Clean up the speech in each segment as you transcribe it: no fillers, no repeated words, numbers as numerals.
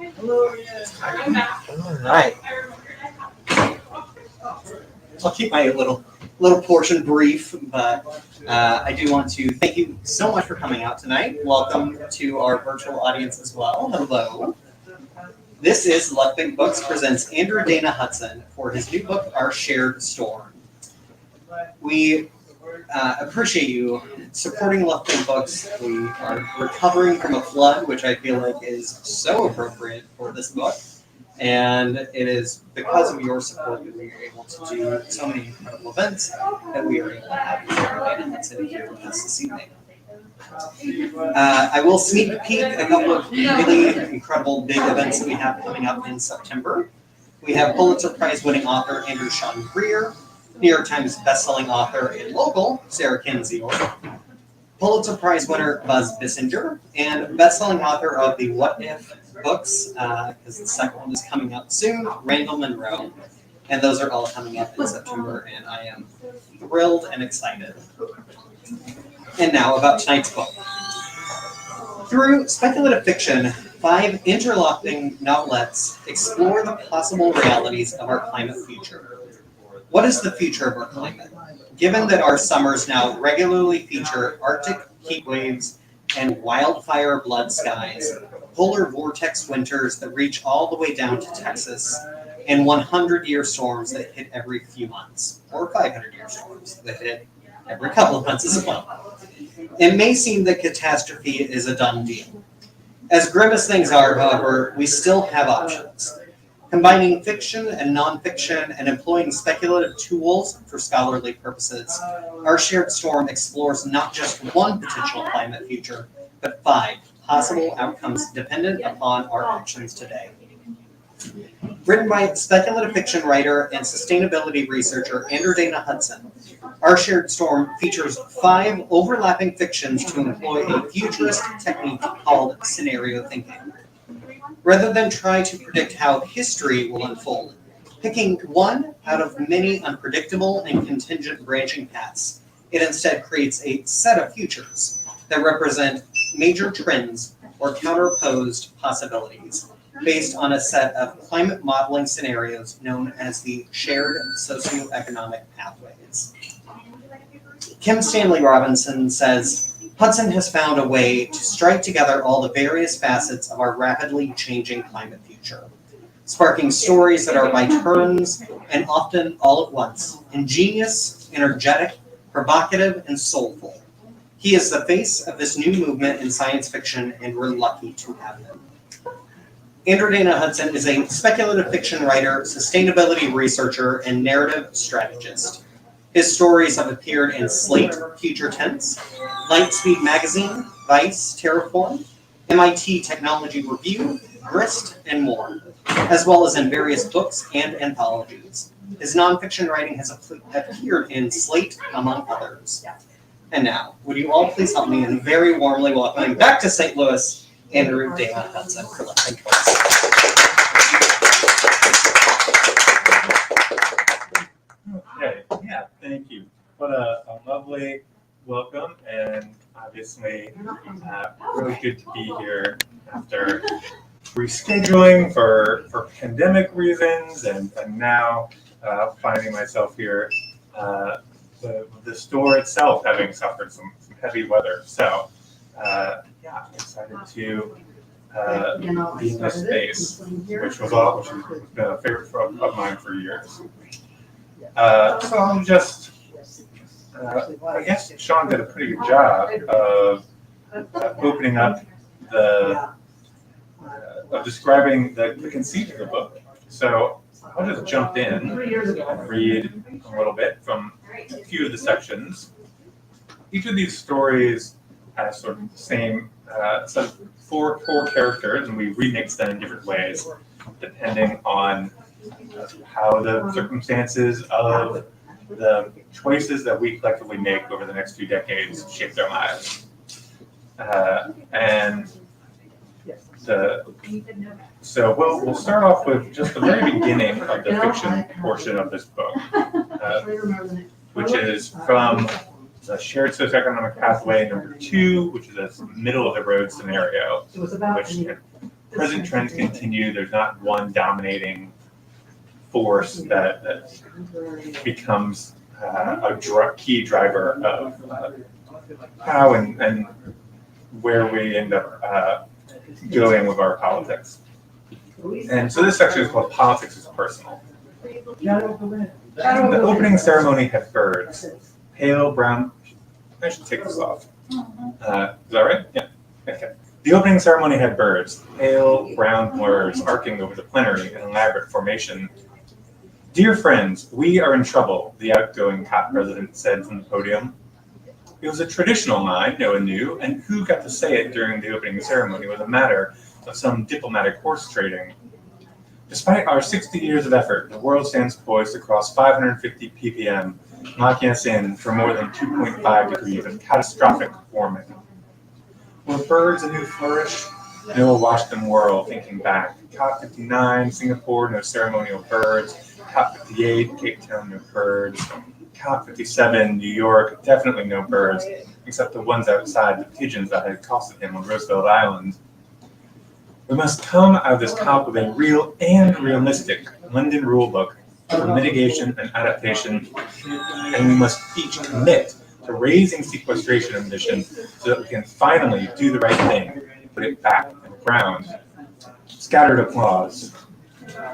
All right. I'll keep my little portion brief, but I do want to thank you so much for coming out tonight. Welcome to our virtual audience as well. Hello. This is Left Big Books presents Andrew Dana Hudson for his new book, Our Shared Storm. We appreciate you supporting Left Big Books. We are recovering from a flood, which I feel like is so appropriate for this book. And it is because of your support that we are able to do so many incredible events that we are able to have Dana Hudson here with us this evening. I will sneak peek a couple of really incredible big events that we have coming up in September. We have Pulitzer Prize winning author Andrew Sean Greer, New York Times bestselling author and local Sarah Kendzior, Pulitzer Prize winner Buzz Bissinger, and bestselling author of the What If books, because the second one is coming out soon, Randall Monroe. And those are all coming up in September, and I am thrilled and excited. And now about tonight's book. Through speculative fiction, 5 interlocking novelettes explore the possible realities of our climate future. What is the future of our climate? Given that our summers now regularly feature Arctic heat waves and wildfire blood skies, polar vortex winters that reach all the way down to Texas, and 100-year storms that hit every few months, or 500-year storms that hit every couple of months as well. It may seem that catastrophe is a done deal. As grim as things are, however, we still have options. Combining fiction and nonfiction and employing speculative tools for scholarly purposes, Our Shared Storm explores not just one potential climate future, but 5 possible outcomes dependent upon our actions today. Written by speculative fiction writer and sustainability researcher Andrew Dana Hudson, Our Shared Storm features 5 overlapping fictions to employ a futurist technique called scenario thinking. Rather than try to predict how history will unfold, picking one out of many unpredictable and contingent branching paths, it instead creates a set of futures that represent major trends or counterposed possibilities based on a set of climate modeling scenarios known as the shared socioeconomic pathways. Kim Stanley Robinson says, Hudson has found a way to strike together all the various facets of our rapidly changing climate future, sparking stories that are by turns and often all at once, ingenious, energetic, provocative, and soulful. He is the face of this new movement in science fiction, and we're lucky to have him. Andrew Dana Hudson is a speculative fiction writer, sustainability researcher, and narrative strategist. His stories have appeared in Slate Future Tense, Lightspeed Magazine, Vice, Terraform, MIT Technology Review, Grist, and more, as well as in various books and anthologies. His nonfiction writing has appeared in Slate, among others. And now, would you all please help me in very warmly welcoming back to St. Louis, Andrew Dana Hudson for Left Big Books. Okay, yeah, thank you. What a lovely welcome, and obviously really good to be here after rescheduling for pandemic reasons, and now finding myself here, the store itself having suffered some heavy weather. So yeah, I'm excited to be in this space, which has been a favorite of mine for years. So I'm just, I guess Sean did a pretty good job of opening up of describing the conceit of the book. So I'll just jump in and read a little bit from a few of the sections. Each of these stories has sort of the same set of four characters, and we remix them in different ways depending on how the circumstances of the choices that we collectively make over the next few decades shape their lives. So we'll start off with just the very beginning of the fiction portion of this book, which is from the shared socioeconomic pathway number 2, which is a middle of the road scenario, which present trends continue. There's not one dominating force that becomes a key driver of how and where we end up going with our politics. And so this section is called Politics is Personal. The opening ceremony had birds, pale brown. I should take this off. Is that right? Yeah. Okay. The opening ceremony had birds, pale brown blurs arcing over the plenary in elaborate formation. Dear friends, we are in trouble, the outgoing COP president said from the podium. It was a traditional line, no one knew, and who got to say it during the opening ceremony was a matter of some diplomatic horse trading. Despite our 60 years of effort, the world stands poised across 550 ppm, locking us in for more than 2.5 degrees of catastrophic warming. Were birds a new flourish? Noah watched them whirl, thinking back. COP59, Singapore, no ceremonial birds. COP58, Cape Town, no birds. COP57, New York, definitely no birds, except the ones outside, the pigeons that had accosted him on Roosevelt Island. We must come out of this COP with a real and realistic London rulebook for mitigation and adaptation, and we must each commit to raising sequestration emissions so that we can finally do the right thing, put it back in the ground. Scattered applause.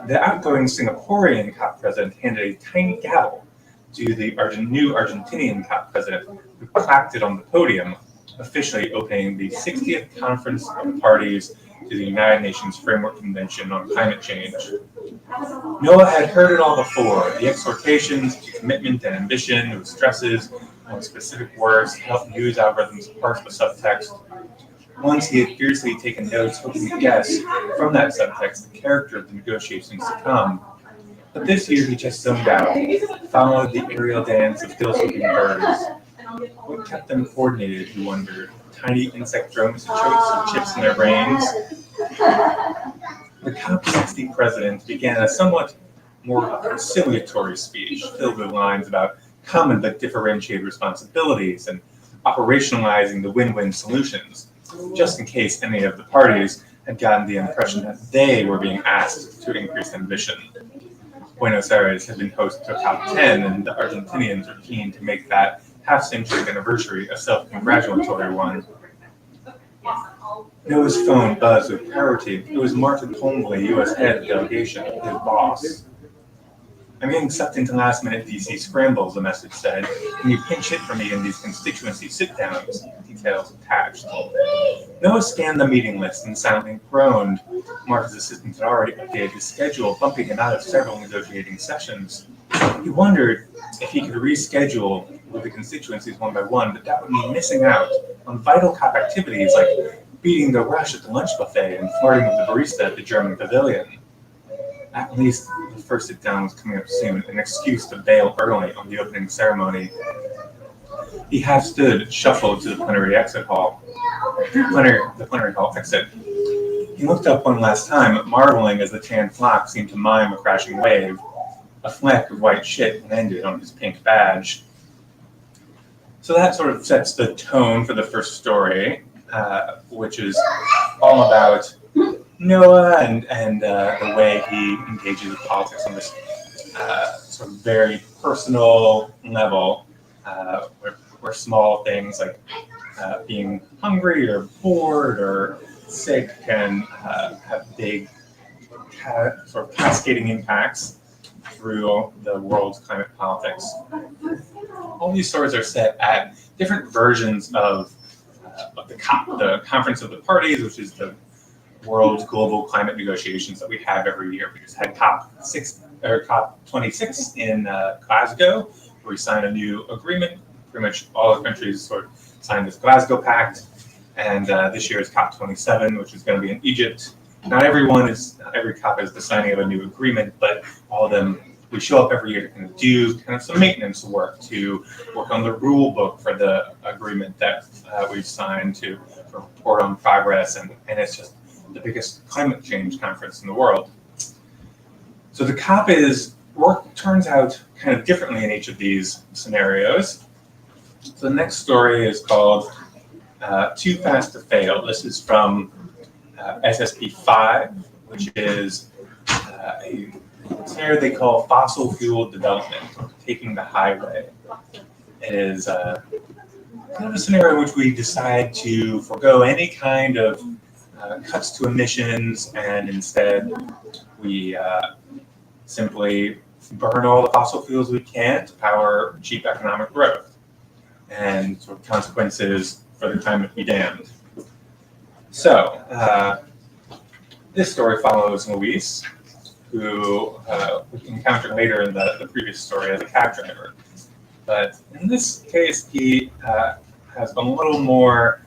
The outgoing Singaporean COP president handed a tiny gavel to the new Argentinian COP president, who clapped it on the podium, officially opening the 60th Conference of the Parties to the United Nations Framework Convention on Climate Change. Noah had heard it all before, the exhortations to commitment and ambition, the stresses on specific words to help news algorithms parse the subtext. Once he had fiercely taken notes, hoping to guess from that subtext the character of the negotiations to come. But this year he just zoned out, followed the aerial dance of still-swooping birds. What kept them coordinated, he wondered. Tiny insect drones with chips in their brains. The COP60 president began a somewhat more conciliatory speech, filled with lines about common but differentiated responsibilities and operationalizing the win-win solutions, just in case any of the parties had gotten the impression that they were being asked to increase ambition. Buenos Aires had been host to COP10, and the Argentinians were keen to make that half-century anniversary a self-congratulatory one. Noah's phone buzzed with priority. It was Martin Tolmley, U.S. head of the delegation, his boss. I'm getting sucked into last-minute DC scrambles, the message said. Can you pinch it for me in these constituency sit-downs? Details attached. Noah scanned the meeting list and silently groaned. Martha's assistant had already updated his schedule, bumping him out of several negotiating sessions. He wondered if he could reschedule with the constituencies one by one, but that would mean missing out on vital COP activities like beating the rush at the lunch buffet and flirting with the barista at the German pavilion. At least the first sit-down was coming up soon, an excuse to bail early on the opening ceremony. He half stood, shuffled to the plenary exit hall. The plenary hall exit. He looked up one last time, marveling as the tan flock seemed to mime a crashing wave. A fleck of white shit landed on his pink badge. So that sort of sets the tone for the first story, which is all about Noah and the way he engages with politics on this sort of very personal level, where small things like being hungry or bored or sick can have big sort of cascading impacts through the world's climate politics. All these stories are set at different versions of the COP, the Conference of the Parties, which is the world's global climate negotiations that we have every year. We just had COP26 in Glasgow, where we signed a new agreement. Pretty much all the countries sort of signed this Glasgow Pact, and this year is COP27, which is going to be in Egypt. Not every COP is the signing of a new agreement, but all of them, we show up every year to kind of do kind of some maintenance work, to work on the rule book for the agreement that we've signed, to report on progress, and it's just the biggest climate change conference in the world. So the COP turns out kind of differently in each of these scenarios. So the next story is called Too Fast to Fail. This is from SSP5, which is a scenario they call fossil fuel development, taking the highway. It is kind of a scenario in which we decide to forego any kind of cuts to emissions, and instead we simply burn all the fossil fuels we can to power cheap economic growth, and sort of consequences for the climate be damned. So this story follows Luis, who we encountered later in the previous story as a cab driver. But in this case, he has a little more,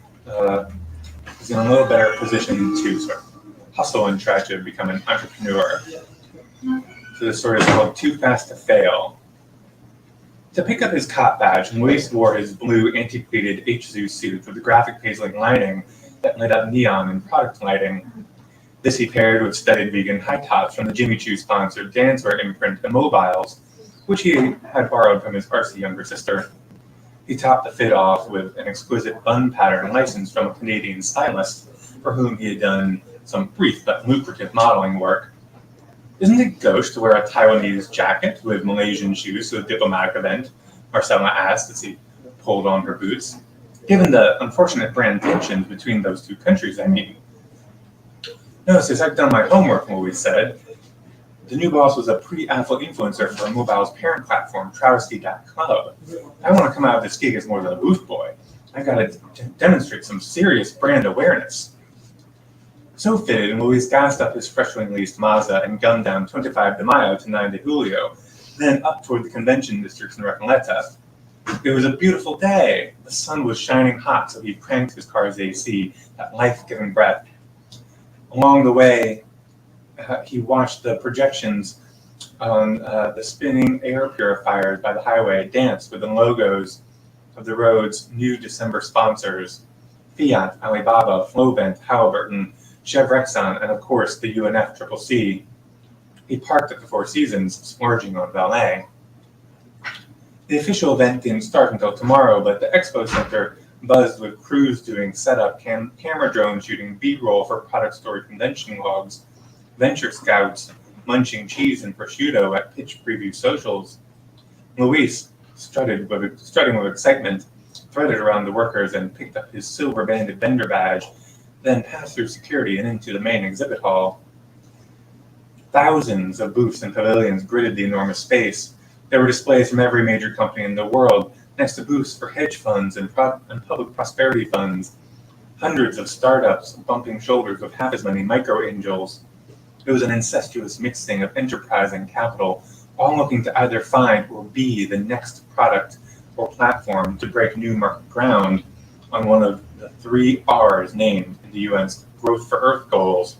he's in a little better position to sort of hustle and try to become an entrepreneur. So this story is called Too Fast to Fail. To pick up his cop badge, Luis wore his blue antiquated H-Zoo suit with the graphic paisley lining that lit up neon and product lighting. This he paired with studded vegan high tops from the Jimmy Choo sponsored dancewear imprint Immobiles, which he had borrowed from his artsy younger sister. He topped the fit off with an exquisite bun pattern licensed from a Canadian stylist for whom he had done some brief but lucrative modeling work. Isn't it gauche to wear a Taiwanese jacket with Malaysian shoes to a diplomatic event? Marcella asked as he pulled on her boots. Given the unfortunate brand tensions between those two countries, I mean. No, sis, I've done my homework, Louise said. The new boss was a pre-alpha influencer for Mobile's parent platform, Travesty.club. I want to come out of this gig as more than a booth boy. I got to demonstrate some serious brand awareness. So fitted, and Luis gassed up his freshly leased Mazda and gunned down 25 de Mayo to 9 de Julio, then up toward the convention districts in Recoleta. It was a beautiful day. The sun was shining hot, so he cranked his car's AC, that life-giving breath. Along the way, he watched the projections on the spinning air purifiers by the highway dance with the logos of the road's new December sponsors, Fiat, Alibaba, Flovent, Halliburton, Chevrexon, and of course the UNFCCC. He parked at the Four Seasons, splurging on valet. The official event didn't start until tomorrow, but the expo center buzzed with crews doing setup, camera drone shooting, B-roll for product story convention logs, venture scouts munching cheese and prosciutto at pitch preview socials. Luis, strutting with excitement, threaded around the workers and picked up his silver-banded vendor badge, then passed through security and into the main exhibit hall. Thousands of booths and pavilions gridded the enormous space. There were displays from every major company in the world, next to booths for hedge funds and public prosperity funds. Hundreds of startups bumping shoulders with half as many micro-angels. It was an incestuous mixing of enterprise and capital, all looking to either find or be the next product or platform to break new market ground on one of the 3 R's named in the UN's Growth for Earth goals: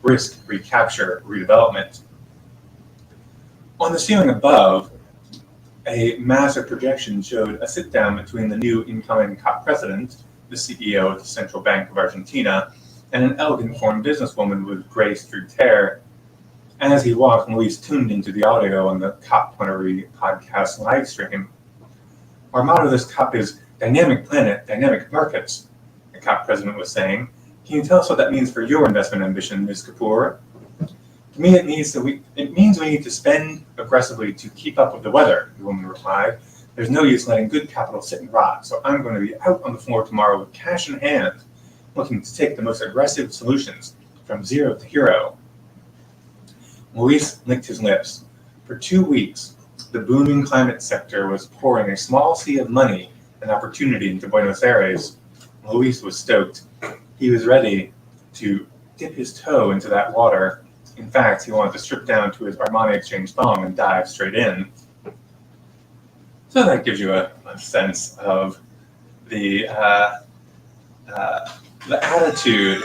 risk, recapture, redevelopment. On the ceiling above, a massive projection showed a sit-down between the new incoming COP president, the CEO of the Central Bank of Argentina, and an elegant-formed businesswoman with gray streaked hair. As he walked, Luis tuned into the audio on the COP Plenary podcast live stream. Our motto this COP is Dynamic Planet, Dynamic Markets, the COP president was saying. Can you tell us what that means for your investment ambition, Ms. Kapoor? To me, it means we need to spend aggressively to keep up with the weather, the woman replied. There's no use letting good capital sit and rot, so I'm going to be out on the floor tomorrow with cash in hand, looking to take the most aggressive solutions from zero to hero. Luis licked his lips. For 2 weeks, the booming climate sector was pouring a small sea of money and opportunity into Buenos Aires. Luis was stoked. He was ready to dip his toe into that water. In fact, he wanted to strip down to his Armani Exchange thong and dive straight in. So that gives you a sense of the attitude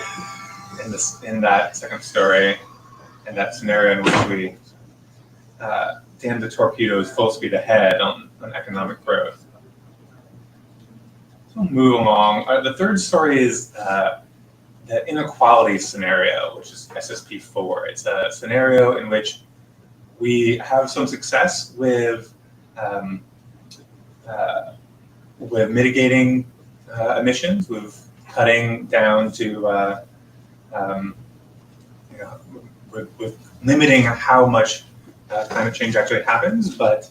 in that second story, and that scenario in which we damn the torpedoes full speed ahead on economic growth. So we'll move along. The third story is the inequality scenario, which is SSP4. It's a scenario in which we have some success with mitigating emissions, with cutting down to you know, with limiting how much climate change actually happens, but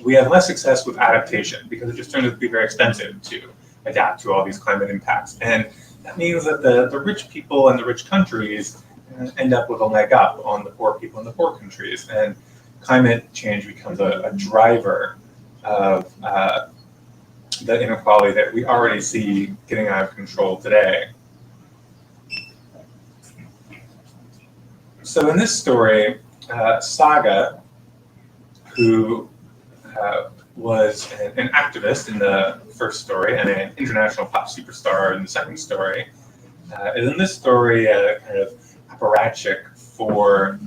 we have less success with adaptation because it just turns out to be very expensive to adapt to all these climate impacts. And that means that the rich people and the rich countries end up with a leg up on the poor people in the poor countries. And climate change becomes a driver of the inequality that we already see getting out of control today. So in this story, Saga, who was an activist in the first story and an international pop superstar in the second story, is in this story a kind of apparatchik for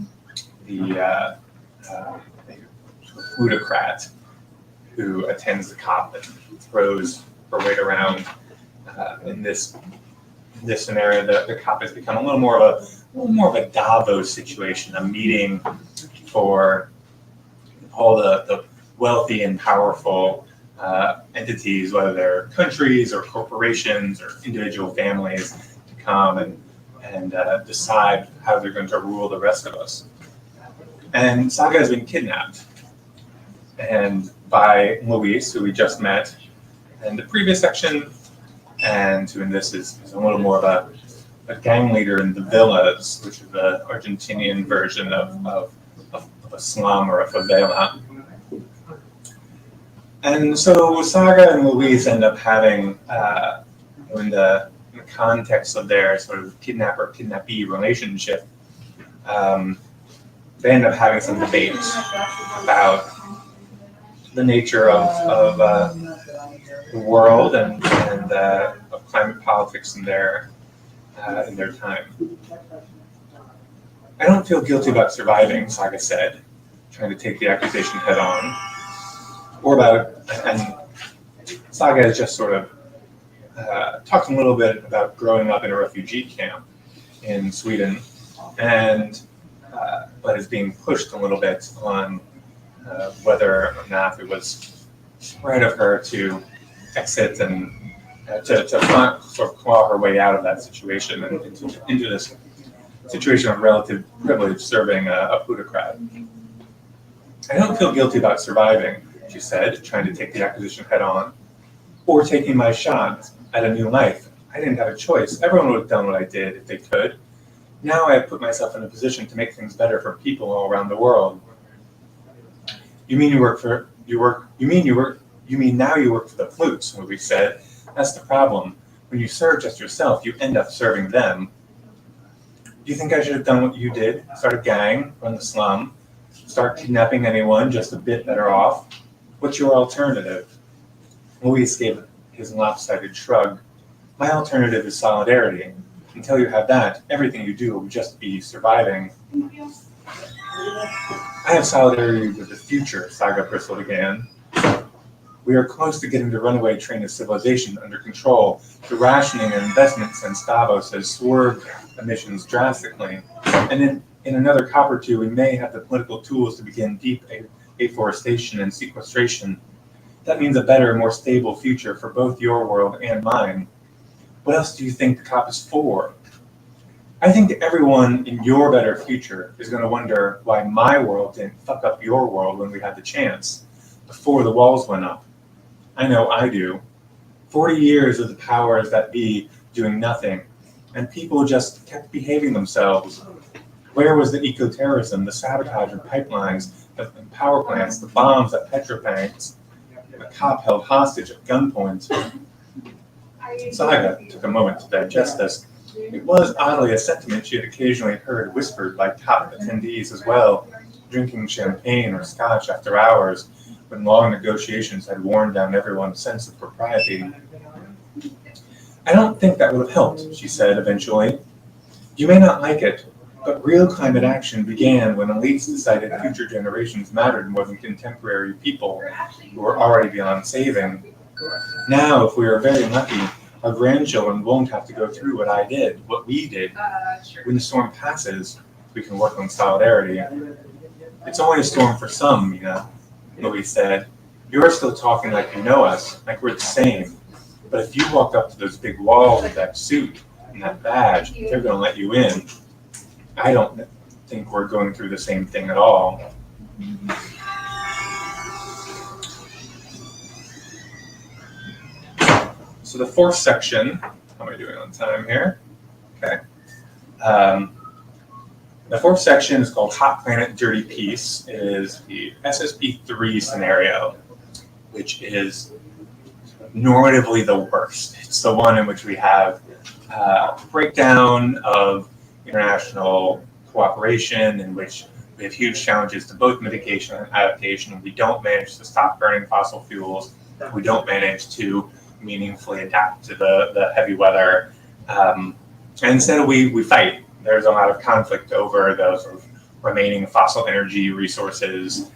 the plutocrat who attends the COP and throws her weight around. In this scenario, the COP has become a little more of a Davos situation, a meeting for all the wealthy and powerful entities, whether they're countries or corporations or individual families, to come and decide how they're going to rule the rest of us. And Saga has been kidnapped, and by Luis, who we just met in the previous section, and who in this is a little more of a gang leader in the villas, which is the Argentinian version of a slum or a favela. And so Saga and Luis end up having, in the context of their sort of kidnapper-kidnappee relationship, they end up having some debates about the nature of the world and of climate politics in their time. I don't feel guilty about surviving, Saga said, trying to take the accusation head on. And Saga has just sort of talked a little bit about growing up in a refugee camp in Sweden, and but is being pushed a little bit on whether or not it was right of her to exit and to sort of claw her way out of that situation and into this situation of relative privilege serving a plutocrat. I don't feel guilty about surviving, she said, trying to take the accusation head on, or taking my shot at a new life. I didn't have a choice. Everyone would have done what I did if they could. Now I have put myself in a position to make things better for people all around the world. You mean now you work for the plutes, Luis said. That's the problem. When you serve just yourself, you end up serving them. Do you think I should have done what you did? Start a gang, run the slum, start kidnapping anyone just a bit better off? What's your alternative? Luis gave his lopsided shrug. My alternative is solidarity. Until you have that, everything you do will just be surviving. I have solidarity with the future, Saga bristled again. We are close to getting the runaway train of civilization under control. The rationing of investments in Davos has swerved emissions drastically. And in another COP or two, we may have the political tools to begin deep afforestation and sequestration. That means a better, more stable future for both your world and mine. What else do you think the COP is for? I think everyone in your better future is going to wonder why my world didn't fuck up your world when we had the chance, before the walls went up. I know I do. 40 years of the powers that be doing nothing, and people just kept behaving themselves. Where was the eco-terrorism, the sabotage of pipelines, the power plants, the bombs at petrobanks, the COP held hostage at gunpoint? Saga took a moment to digest this. It was oddly a sentiment she had occasionally heard whispered by COP attendees as well, drinking champagne or scotch after hours, when long negotiations had worn down everyone's sense of propriety. I don't think that would have helped, she said eventually. You may not like it, but real climate action began when elites decided future generations mattered more than contemporary people who were already beyond saving. Now, if we are very lucky, our grandchildren won't have to go through what I did, what we did. When the storm passes, we can work on solidarity. It's only a storm for some, Luis said. You're still talking like you know us, like we're the same. But if you walked up to those big walls with that suit, and that badge, they're going to let you in. I don't think we're going through the same thing at all. So the fourth section, how am I doing on time here? Okay. The fourth section is called Hot Planet Dirty Peace. It is the SSP3 scenario, which is normatively the worst. It's the one in which we have breakdown of international cooperation, in which we have huge challenges to both mitigation and adaptation. We don't manage to stop burning fossil fuels. We don't manage to meaningfully adapt to the heavy weather. And instead we fight. There's a lot of conflict over those sort of remaining fossil energy resources.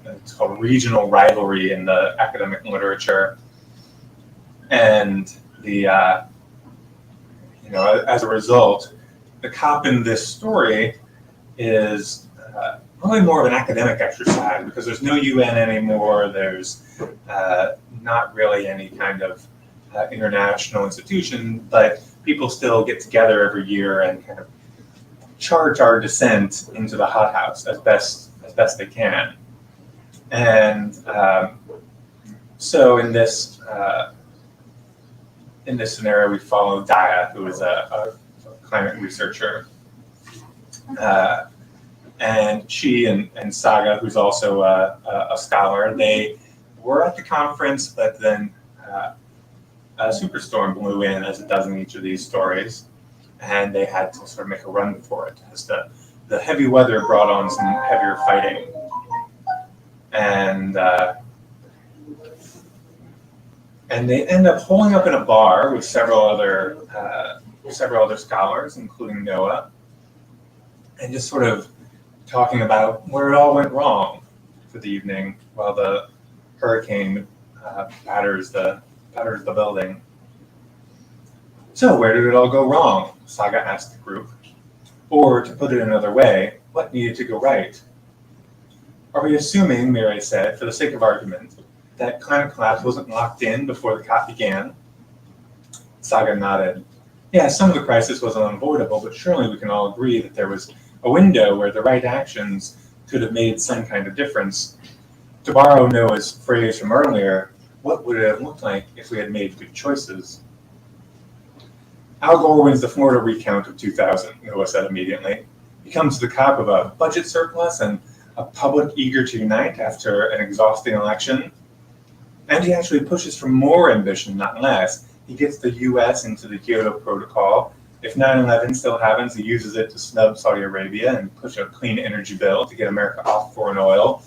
It's called regional rivalry in the academic literature. And as a result, the COP in this story is really more of an academic exercise because there's no UN anymore. There's not really any kind of international institution, but people still get together every year and kind of chart our descent into the hothouse as best they can. And so in this scenario, we follow Daya, who is a climate researcher, and she and Saga, who's also a scholar. They were at the conference, but then a superstorm blew in, as it does in each of these stories, and they had to sort of make a run for it as the heavy weather brought on some heavier fighting. And they end up holding up in a bar with several other scholars, including Noah, and just sort of talking about where it all went wrong for the evening while the hurricane batters the building. So where did it all go wrong? Saga asked the group. Or to put it another way, what needed to go right? Are we assuming, Mary said, for the sake of argument, that climate collapse wasn't locked in before the COP began? Saga nodded. Yeah, some of the crisis was unavoidable, but surely we can all agree that there was a window where the right actions could have made some kind of difference. To borrow Noah's phrase from earlier, what would it have looked like if we had made good choices? Al Gore wins the Florida recount of 2000, Noah said immediately. He comes to the COP of a budget surplus and a public eager to unite after an exhausting election. And he actually pushes for more ambition, not less. He gets the US into the Kyoto Protocol. If 9/11 still happens, he uses it to snub Saudi Arabia and push a clean energy bill to get America off foreign oil.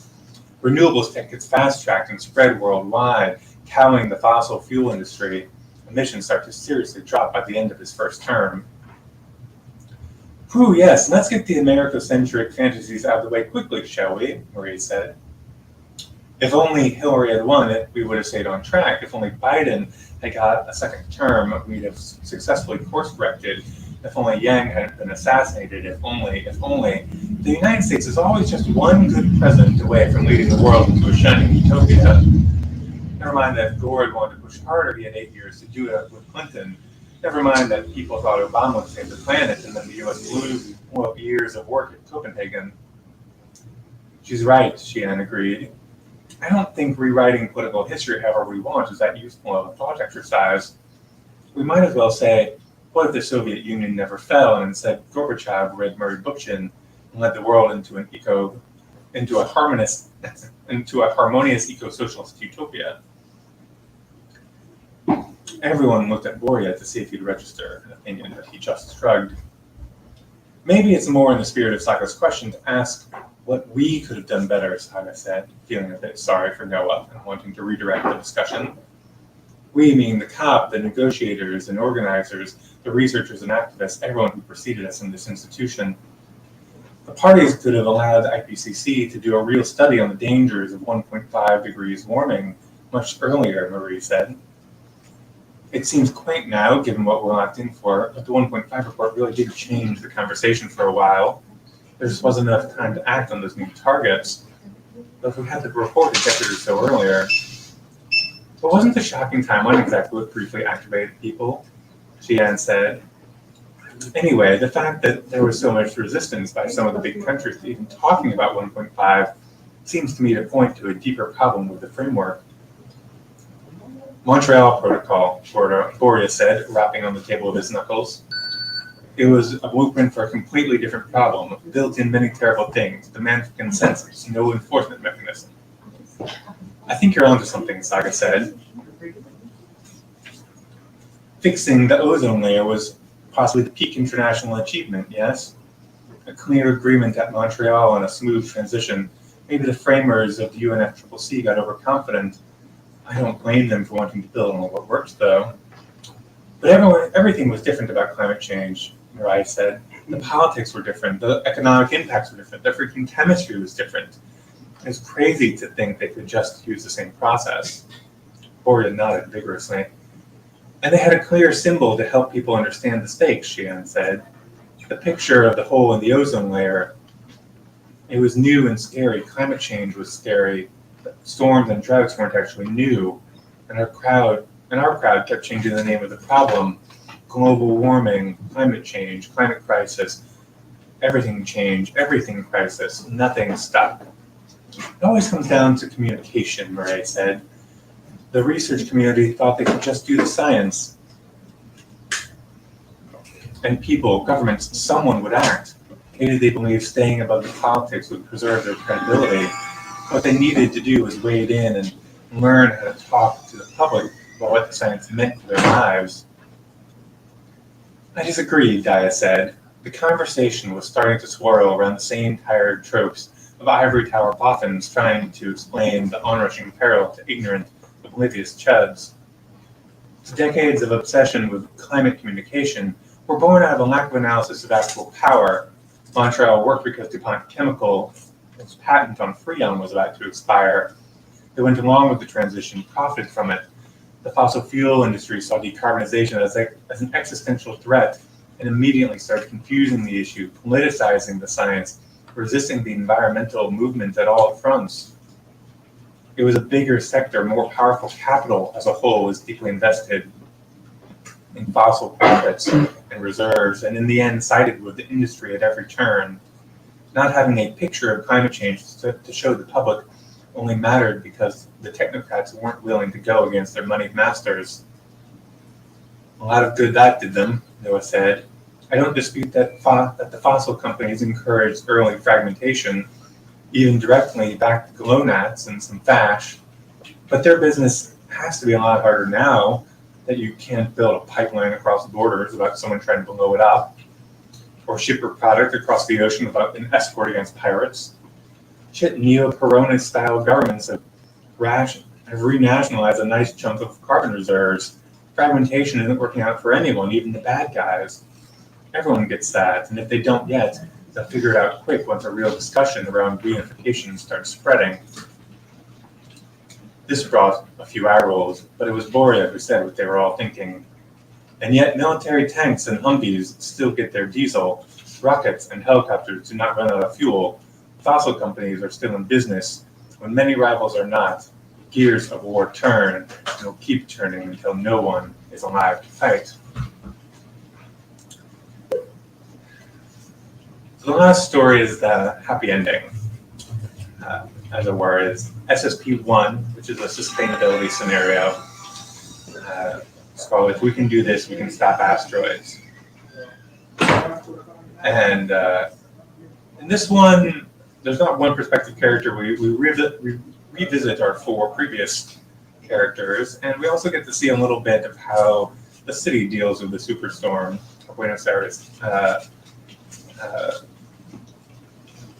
Renewables tech gets fast-tracked and spread worldwide, cowing the fossil fuel industry. Emissions start to seriously drop by the end of his first term. Whew, yes, let's get the America-centric fantasies out of the way quickly, shall we? Marie said. If only Hillary had won it, we would have stayed on track. If only Biden had got a second term, we'd have successfully course-corrected. If only Yang hadn't been assassinated. If only. The United States is always just one good president away from leading the world into a shining utopia. Never mind that if Gore had wanted to push harder, he had 8 years to do it with Clinton. Never mind that people thought Obama would save the planet, and then the US blew years of work at Copenhagen. She's right, Sheehan agreed. I don't think rewriting political history however we want is that useful of a thought exercise. We might as well say, what if the Soviet Union never fell and instead Gorbachev read Murray Bookchin and led the world into a harmonious eco-socialist utopia? Everyone looked at Borya to see if he'd register, an opinion that he just shrugged. Maybe it's more in the spirit of Saga's question to ask what we could have done better, Saga said, feeling a bit sorry for Noah and wanting to redirect the discussion. We mean the COP, the negotiators and organizers, the researchers and activists, everyone who preceded us in this institution. The parties could have allowed the IPCC to do a real study on the dangers of 1.5 degrees warming much earlier, Marie said. It seems quaint now, given what we're locked in for, but the 1.5 report really did change the conversation for a while. There just wasn't enough time to act on those new targets. But if we had the report a decade or so earlier, but wasn't the shocking timeline exactly what briefly activated people? Xian said. Anyway, the fact that there was so much resistance by some of the big countries to even talking about 1.5 seems to me to point to a deeper problem with the framework. Montreal Protocol, Boria said, rapping on the table with his knuckles. It was a blueprint for a completely different problem, built in many terrible things, demand for consensus, no enforcement mechanism. I think you're onto something, Saga said. Fixing the ozone layer was possibly the peak international achievement, yes? A clear agreement at Montreal and a smooth transition. Maybe the framers of the UNFCCC got overconfident. I don't blame them for wanting to build on what works, though. But everything was different about climate change, Mirai said. The politics were different, the economic impacts were different, the freaking chemistry was different. It's crazy to think they could just use the same process. Boria nodded vigorously. And they had a clear symbol to help people understand the stakes, Xian said. The picture of the hole in the ozone layer. It was new and scary. Climate change was scary. Storms and droughts weren't actually new. And our crowd kept changing the name of the problem. Global warming, climate change, climate crisis. Everything change, everything crisis. Nothing stuck. It always comes down to communication, Murray said. The research community thought they could just do the science. And people, governments, someone would act. Maybe they believed staying above the politics would preserve their credibility. What they needed to do was wade in and learn how to talk to the public about what the science meant to their lives. I disagree, Daya said. The conversation was starting to swirl around the same tired tropes of ivory tower boffins trying to explain the onrushing peril to ignorant, oblivious chuds. Decades of obsession with climate communication were born out of a lack of analysis of actual power. Montreal worked because DuPont Chemical, its patent on Freon, was about to expire. They went along with the transition, profited from it. The fossil fuel industry saw decarbonization as an existential threat and immediately started confusing the issue, politicizing the science, resisting the environmental movement at all fronts. It was a bigger sector, more powerful capital as a whole was deeply invested in fossil profits and reserves, and in the end sided with the industry at every turn. Not having a picture of climate change to show the public only mattered because the technocrats weren't willing to go against their moneyed masters. A lot of good that did them, Noah said. I don't dispute that the fossil companies encouraged early fragmentation, even directly backed the GLONASS and some FASH, but their business has to be a lot harder now that you can't build a pipeline across borders without someone trying to blow it up, or ship your product across the ocean without an escort against pirates. Shit, neo-Peronist-style governments have renationalized a nice chunk of carbon reserves. Fragmentation isn't working out for anyone, even the bad guys. Everyone gets that, and if they don't yet, they'll figure it out quick once a real discussion around reunification starts spreading. This brought a few eye rolls, but it was Boria who said what they were all thinking. And yet military tanks and Humvees still get their diesel. Rockets and helicopters do not run out of fuel. Fossil companies are still in business when many rivals are not. Gears of war turn, and will keep turning until no one is alive to fight. So the last story is the happy ending, as it were, is SSP-1, which is a sustainability scenario. It's called If We Can Do This, We Can Stop Asteroids. And in this one, there's not one perspective character. We revisit our four previous characters, and we also get to see a little bit of how the city deals with the superstorm of Buenos Aires,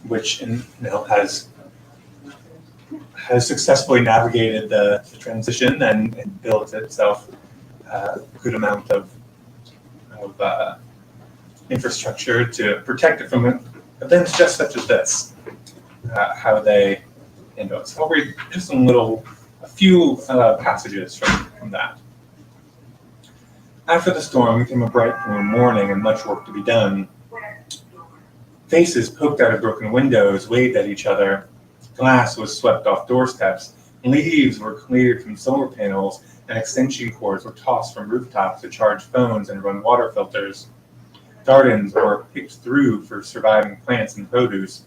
which has successfully navigated the transition and built itself a good amount of infrastructure to protect it from events just such as this. How they handle it. So I'll read just a few passages from that. After the storm came a bright warm morning and much work to be done. Faces poked out of broken windows waved at each other. Glass was swept off doorsteps. Leaves were cleared from solar panels, and extension cords were tossed from rooftops to charge phones and run water filters. Gardens were picked through for surviving plants and produce.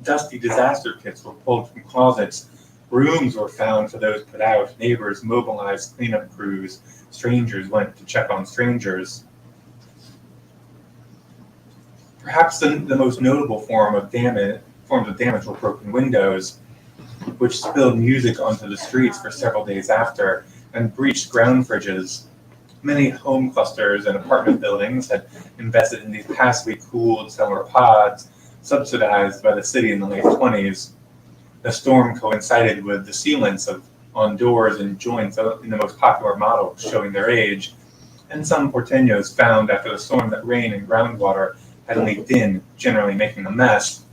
Dusty disaster kits were pulled from closets. Rooms were found for those put out. Neighbors mobilized cleanup crews. Strangers went to check on strangers. Perhaps the most notable forms of damage were broken windows, which spilled music onto the streets for several days after, and breached ground fridges. Many home clusters and apartment buildings had invested in these passively cooled summer pods, subsidized by the city in the late 20s. The storm coincided with the sealants on doors and joints in the most popular models, showing their age. And some porteños found after the storm that rain and groundwater had leaked in, generally making a mess.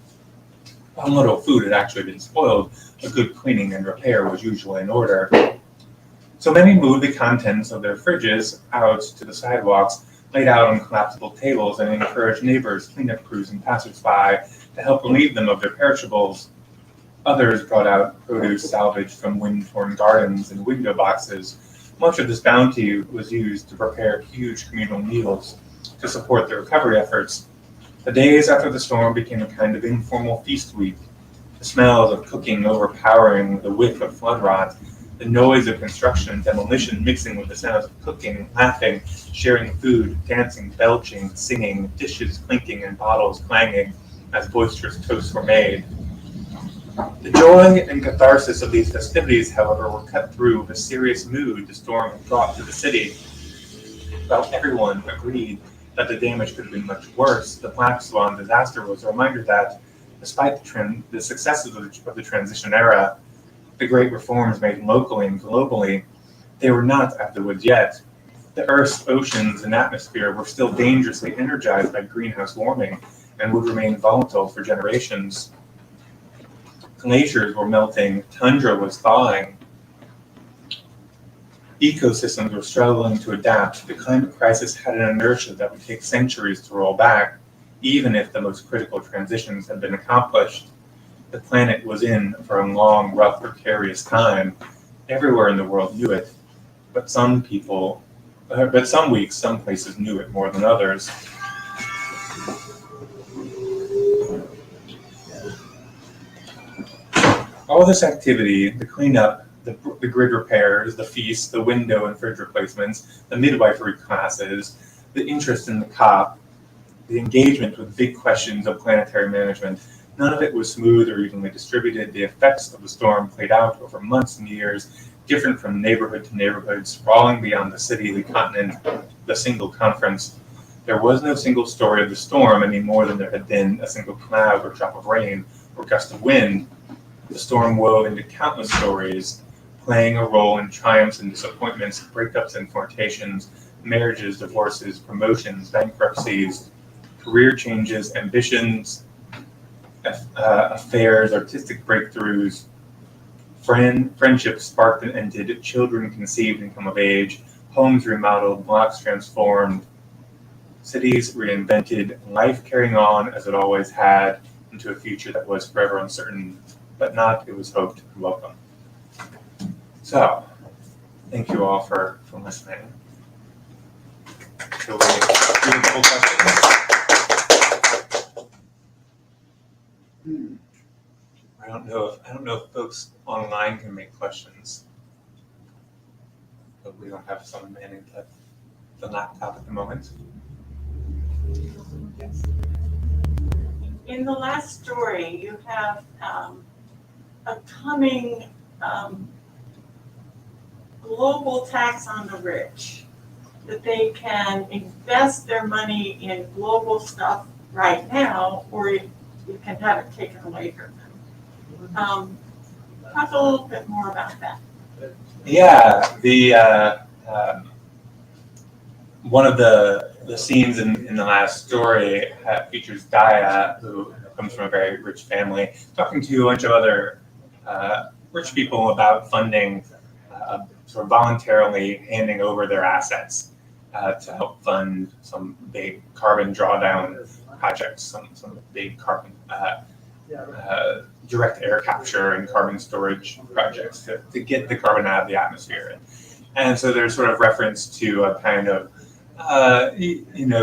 While little food had actually been spoiled, a good cleaning and repair was usually in order. So many moved the contents of their fridges out to the sidewalks, laid out on collapsible tables, and encouraged neighbors, cleanup crews, and passersby to help relieve them of their perishables. Others brought out produce salvaged from wind-torn gardens and window boxes. Much of this bounty was used to prepare huge communal meals to support the recovery efforts. The days after the storm became a kind of informal feast week, the smells of cooking overpowering the whiff of flood rot, the noise of construction and demolition mixing with the sounds of cooking, laughing, sharing food, dancing, belching, singing, dishes clinking and bottles clanging as boisterous toasts were made. The joy and catharsis of these festivities, however, were cut through the serious mood the storm had brought to the city. While everyone agreed that the damage could have been much worse, the Black Swan disaster was a reminder that, despite the successes of the transition era, the great reforms made locally and globally, they were not out of the woods yet. The Earth's oceans and atmosphere were still dangerously energized by greenhouse warming and would remain volatile for generations. Glaciers were melting, tundra was thawing, ecosystems were struggling to adapt. The climate crisis had an inertia that would take centuries to roll back, even if the most critical transitions had been accomplished. The planet was in for a long, rough, precarious time. Everywhere in the world knew it, but some weeks, some places knew it more than others. All this activity, the cleanup, the grid repairs, the feasts, the window and fridge replacements, the midwifery classes, the interest in the COP, the engagement with big questions of planetary management, none of it was smooth or evenly distributed. The effects of the storm played out over months and years, different from neighborhood to neighborhood, sprawling beyond the city, the continent, the single conference. There was no single story of the storm any more than there had been a single cloud or drop of rain or gust of wind. The storm wove into countless stories, playing a role in triumphs and disappointments, breakups and flirtations, marriages, divorces, promotions, bankruptcies, career changes, ambitions, affairs, artistic breakthroughs, friendships sparked and ended, children conceived and come of age, homes remodeled, blocks transformed, cities reinvented, life carrying on as it always had into a future that was forever uncertain, but not, it was hoped, and welcome. So, thank you all for listening. So we have full questions. I don't know if folks online can make questions, but we don't have someone manning the laptop at the moment. In the last story, you have a coming global tax on the rich, that they can invest their money in global stuff right now, or you can have it taken away from them. Talk a little bit more about that. Yeah, one of the scenes in the last story features Daya, who comes from a very rich family, talking to a bunch of other rich people about funding, sort of voluntarily handing over their assets to help fund some big carbon drawdown projects, some big carbon direct air capture and carbon storage projects to get the carbon out of the atmosphere. And so there's sort of reference to a kind of,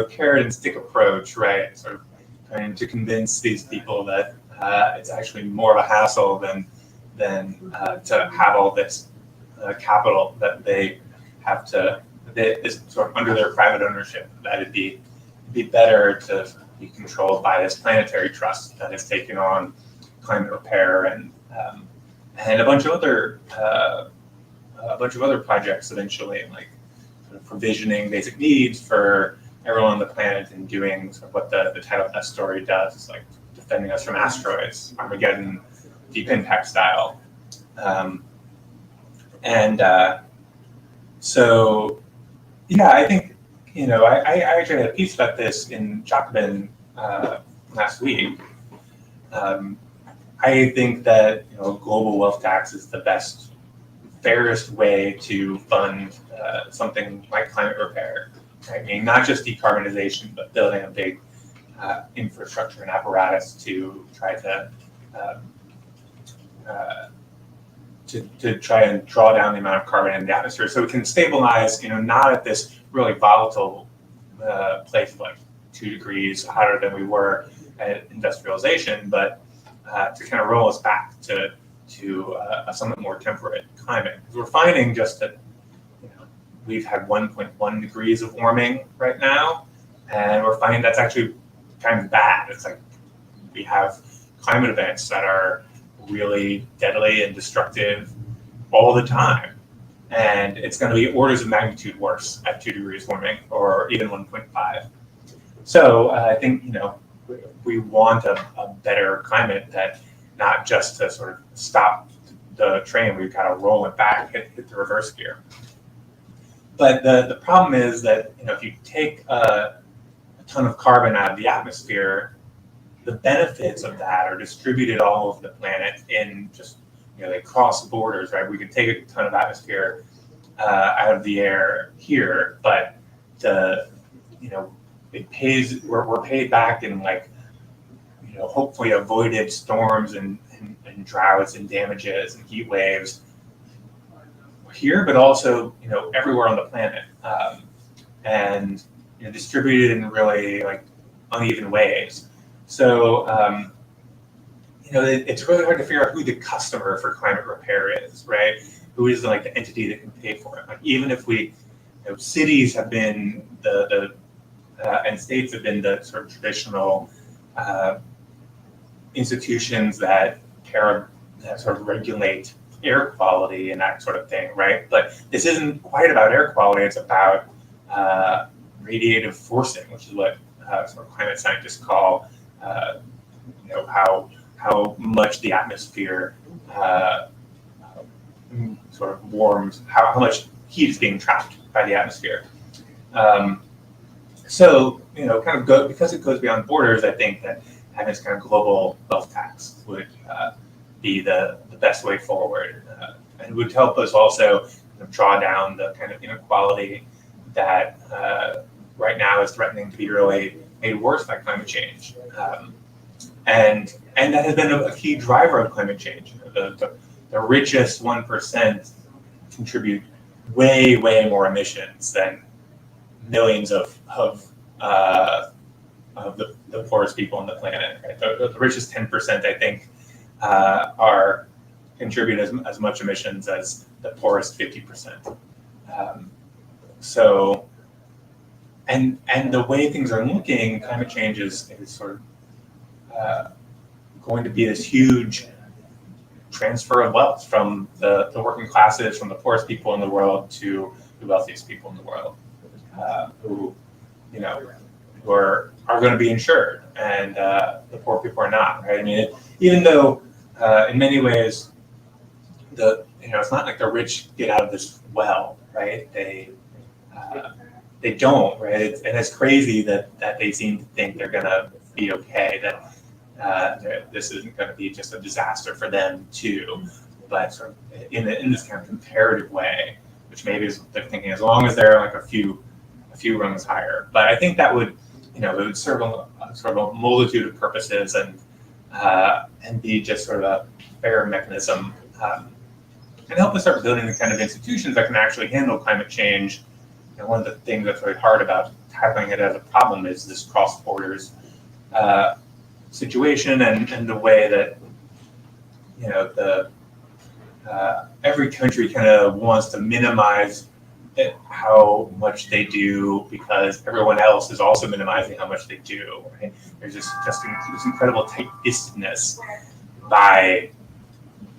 carrot and stick approach, right? Sort of trying to convince these people that it's actually more of a hassle than to have all this capital that they have to, that is sort of under their private ownership, that it'd be better to be controlled by this planetary trust that has taken on climate repair and a bunch of other projects eventually, like sort of provisioning basic needs for everyone on the planet and doing sort of what the title of that story does, like defending us from asteroids, Armageddon, Deep Impact style. So yeah, I think, I actually had a piece about this in Jacobin last week. I think that global wealth tax is the best, fairest way to fund something like climate repair. Right? I mean, not just decarbonization, but building a big infrastructure and apparatus to try to try and draw down the amount of carbon in the atmosphere, so we can stabilize, not at this really volatile place like 2 degrees hotter than we were at industrialization, but to kind of roll us back to a somewhat more temperate climate. Because we're finding just that we've had 1.1 degrees of warming right now, and we're finding that's actually kind of bad. It's like we have climate events that are really deadly and destructive all the time, and it's going to be orders of magnitude worse at 2 degrees warming or even 1.5. So I think we want a better climate, that not just to sort of stop the train, we've got to roll it back, hit the reverse gear. But the problem is that if you take a ton of carbon out of the atmosphere, the benefits of that are distributed all over the planet in just, they cross borders, right? We can take a ton of atmosphere out of the air here, but it pays, we're paid back in hopefully avoided storms and droughts and damages and heat waves here, but also, everywhere on the planet, and distributed in really uneven ways. So, it's really hard to figure out who the customer for climate repair is, right? Who is the entity that can pay for it? Even if we, cities have been and states have been the sort of traditional institutions that sort of regulate air quality and that sort of thing, right? But this isn't quite about air quality; it's about radiative forcing, which is what sort of climate scientists call, how much the atmosphere sort of warms, how much heat is being trapped by the atmosphere. So because it goes beyond borders, I think that having this kind of global wealth tax would be the best way forward, and would help us also draw down the kind of inequality that right now is threatening to be really made worse by climate change, and that has been a key driver of climate change. The richest 1% contribute way more emissions than millions of the poorest people on the planet. Right? The richest 10%, I think, contribute as much emissions as the poorest 50%. So, and the way things are looking, climate change is sort of going to be this huge transfer of wealth from the working classes, from the poorest people in the world to the wealthiest people in the world, who are going to be insured, and the poor people are not. Right? I mean, even though in many ways it's not like the rich get out of this well, right? They don't, right? And it's crazy that they seem to think they're going to be okay, that this isn't going to be just a disaster for them too, but sort of in this kind of comparative way, which maybe is they're thinking as long as they're a few rungs higher. But I think that would it would serve a sort of a multitude of purposes, and and be just sort of a fair mechanism, and help us start building the kind of institutions that can actually handle climate change. And one of the things that's really hard about tackling it as a problem is this cross borders situation, and the way that every country kind of wants to minimize how much they do because everyone else is also minimizing how much they do. Right? There's just this incredible tight-fistedness by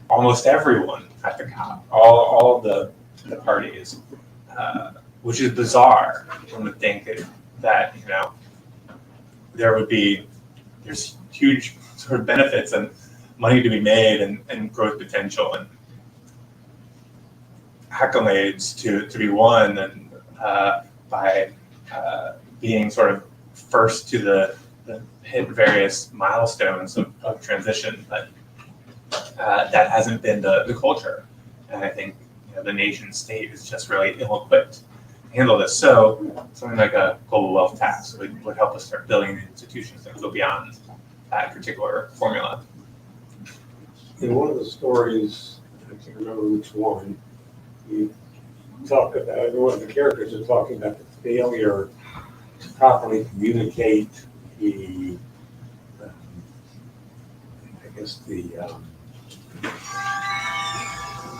almost everyone at the COP, all the parties, which is bizarre. One would think that there's huge sort of benefits and money to be made and growth potential and accolades to be won, and by being sort of first to the hit various milestones of transition, but that hasn't been the culture, and I think the nation state is just really ill-equipped to handle this. So something like a global wealth tax would help us start building institutions that go beyond that particular formula. In one of the stories, I can't remember which one, you talk about, one of the characters is talking about the failure to properly communicate the,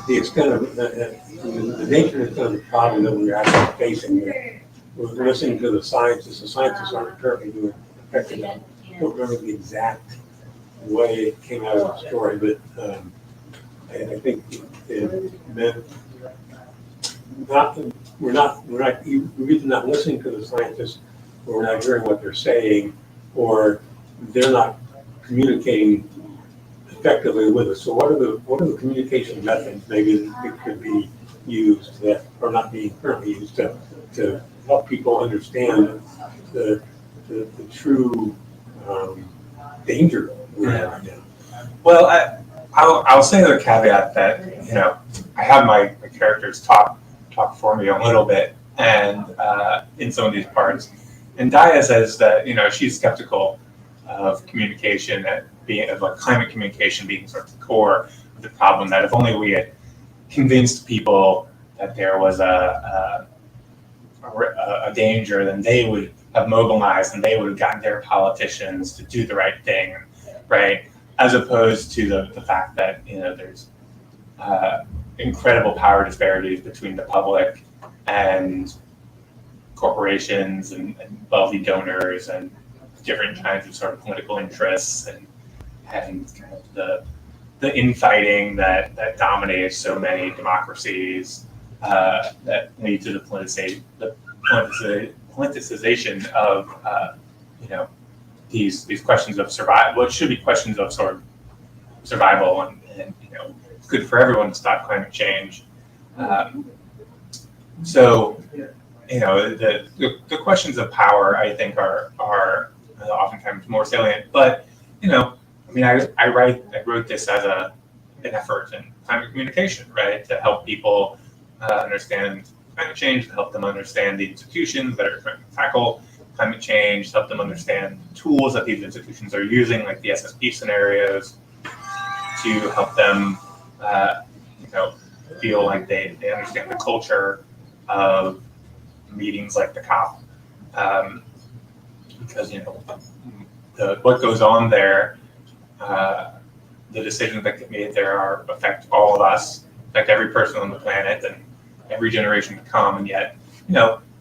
the extent of the nature of the problem that we're actually facing. We're listening to the scientists. The scientists aren't currently doing effective. I don't remember the exact way it came out of the story, but I think it meant we're either not listening to the scientists, or we're not hearing what they're saying, or they're not communicating effectively with us. So what are the communication methods maybe that could be used that are not being currently used to help people understand the true danger we're in right now? Well, I'll say the caveat that I have my characters talk for me a little bit, and in some of these parts, and Daya says that she's skeptical of communication of climate communication being sort of the core of the problem. That if only we had convinced people that there was a danger, then they would have mobilized and they would have gotten their politicians to do the right thing, right? As opposed to the fact that there's incredible power disparities between the public and corporations and wealthy donors and different kinds of sort of political interests and kind of the infighting that dominates so many democracies that lead to the politicization of these questions of survival. What should be questions of sort of survival, and it's good for everyone to stop climate change. So the questions of power, I think, are oftentimes more salient. But I wrote this as an effort in climate communication, right, to help people understand climate change, to help them understand the institutions that are trying to tackle climate change, to help them understand tools that these institutions are using, like the SSP scenarios, to help them feel like they understand the culture of meetings like the COP, because what goes on there, the decisions that get made there affect all of us, affect every person on the planet and every generation to come. And yet,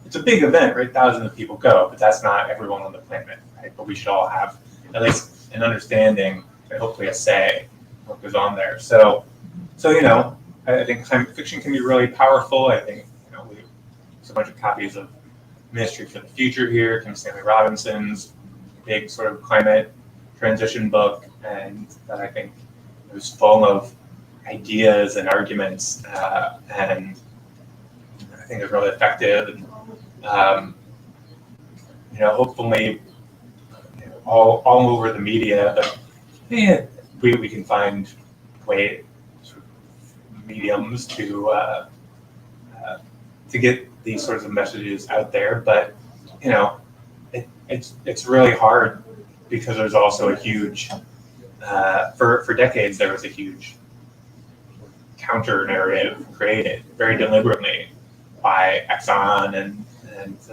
it's a big event, right? Thousands of people go, but that's not everyone on the planet, right? But we should all have at least an understanding and hopefully a say in what goes on there. So I think climate fiction can be really powerful. I think there's a bunch of copies of Ministry for the Future here, Kim Stanley Robinson's big sort of climate transition book, and that I think was full of ideas and arguments, and I think it's really effective. And hopefully, all over the media, but we can find mediums to get these sorts of messages out there. But it's really hard because there's also a huge for decades there was a huge counter narrative created very deliberately by Exxon and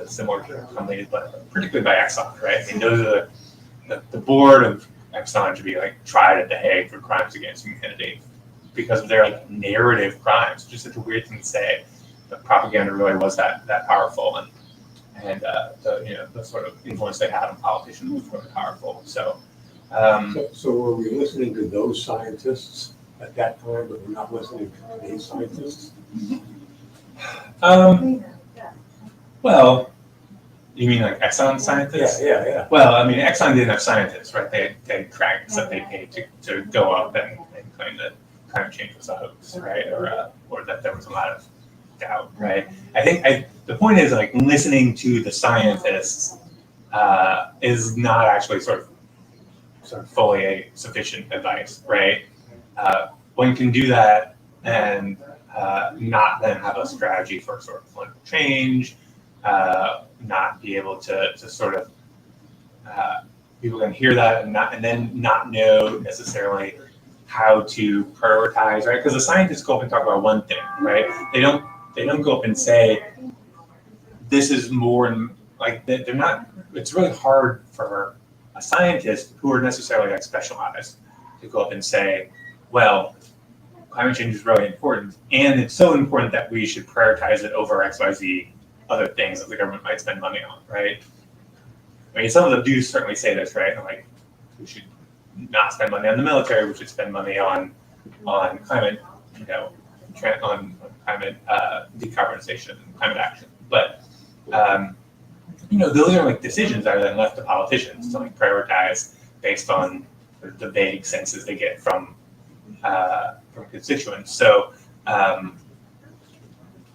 similar companies, but particularly by Exxon, right? I mean, those are the board of Exxon should be like tried at The Hague for crimes against humanity because of their like narrative crimes. Just such a weird thing to say, but propaganda really was that powerful, and the sort of influence they had on politicians was really powerful. So were we listening to those scientists at that time, but we're not listening to today's scientists? Well, you mean like Exxon scientists? Yeah. Well, I mean, Exxon didn't have scientists, right? They had cranks that they paid to go up and claim that climate change was a hoax, right? Or that there was a lot of doubt, right? I think the point is like listening to the scientists is not actually sort of fully a sufficient advice, right? One can do that and not then have a strategy for sort of political change, not be able to sort of people can hear that and then not know necessarily how to prioritize, right? Because the scientists go up and talk about one thing, right? They don't go up and say this is more like they're not. It's really hard for a scientist who are necessarily like specialized to go up and say, well, climate change is really important, and it's so important that we should prioritize it over XYZ other things that the government might spend money on, right? I mean, some of them do certainly say this, right? Like, we should not spend money on the military, we should spend money on climate, on climate decarbonization and climate action. But, those are like decisions that are then left to politicians to like prioritize based on the vague senses they get from constituents. So,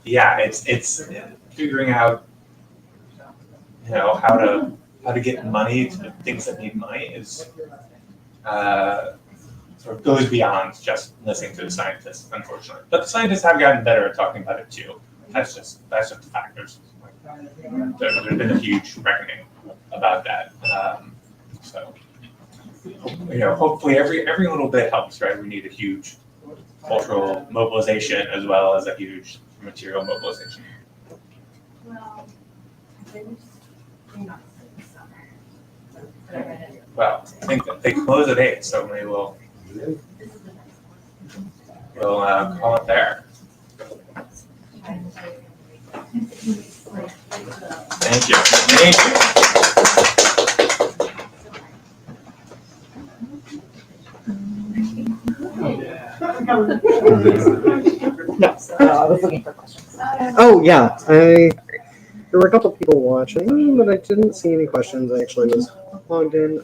it's figuring out, how to get money to the things that need money is sort of goes beyond just listening to the scientists, unfortunately. But the scientists have gotten better at talking about it too. That's just the factors. There's been a huge reckoning about that. Hopefully every little bit helps, right? We need a huge cultural mobilization as well as a huge material mobilization. Well, I think that they close at 8, so maybe we'll call it there. Thank you. No, I was looking for questions. Oh, yeah. There were a couple people watching, but I didn't see any questions. I actually was logged in